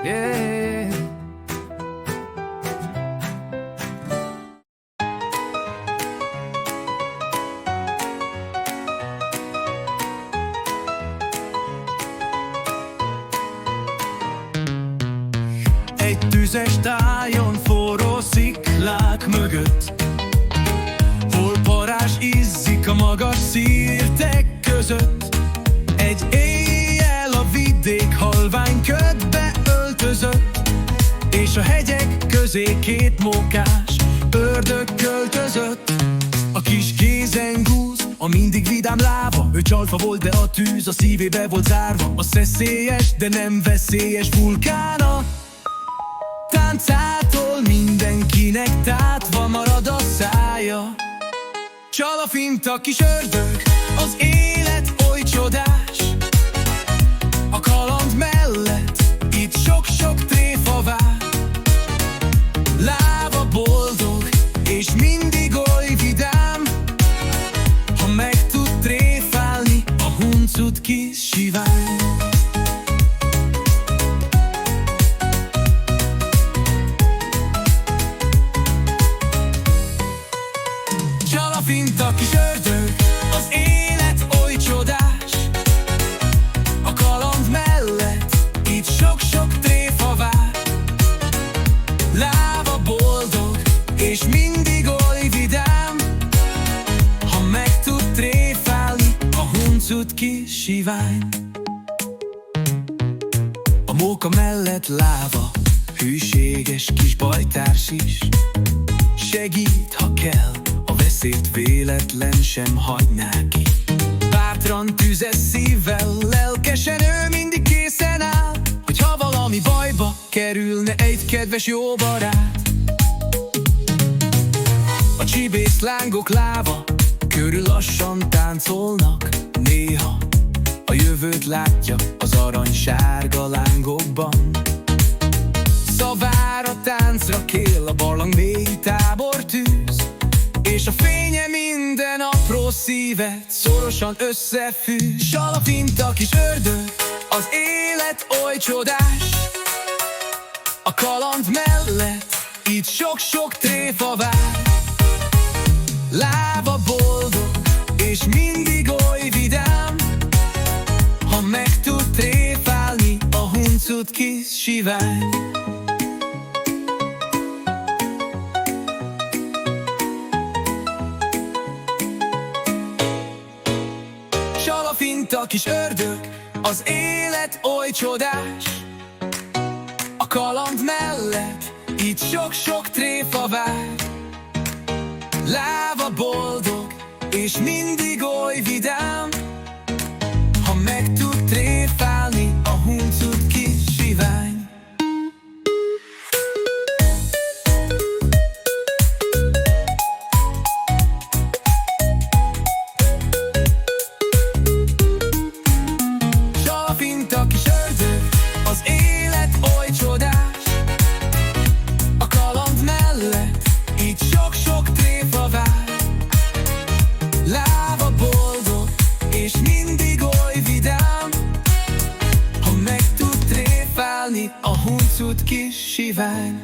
Yeah. Egy tüzes tájon, forró sziklák mögött, hol parázs izzik a magas szirtek között. Egy éjjel a vidék halvány ködbe öltözött, és a hegyek közé két mókás ördög költözött. A kis kézen gúz, a mindig vidám láva, ő csalfa volt, de a tűz a szívébe volt zárva. A szeszélyes, de nem veszélyes vulkána táncától mindenkinek tátva marad a szája. Csal a finta kis ördög, az élet oly csodás. A kaland mellett itt sok-sok tréfa vár. Láva boldog, és mindig oly vidám, ha meg tud tréfálni a huncut kis sivány. Csal a finta kis ördög, az élet oly csodás. A kaland mellett itt sok-sok tréfa vár. Láva boldog, és mindig oly vidám, ha meg tud tréfálni a huncut kis sivány. A móka mellett láva, hűséges kis bajtárs is. Segít, ha kell, a veszélyt véletlen sem hagyná ki. Bátran, tüzes szívvel, lelkesen ő mindig készen áll, hogyha valami bajba kerülne egy kedves jó barát. A csibész lángok láva körül lassan táncolnak. Néha a jövőt látja az aranysárga lángokban. Szavára táncra kél a barlang mély tábortűz, és a fénye minden apró szívet szorosan összefűz. Csal a finta kis ördög, az élet oly csodás. A kaland mellett itt sok-sok tréfa vár. Láva boldog, és mindig oly vidám, ha meg tud tréfálni a huncut kis sivány. Csal a finta kis ördög, az élet oly csodás. A kaland mellett itt sok-sok tréfa vár. Láva boldog, és mindig oly vidám, ha meg tud tréfálni a huncut kis sivány. Csal a finta kis ördög, az élet oly csodás. A kaland mellett itt sok-sok tréfa vár. Láva boldog, és mindig oly vidám, ha meg tud tréfálni a huncut kis sivány.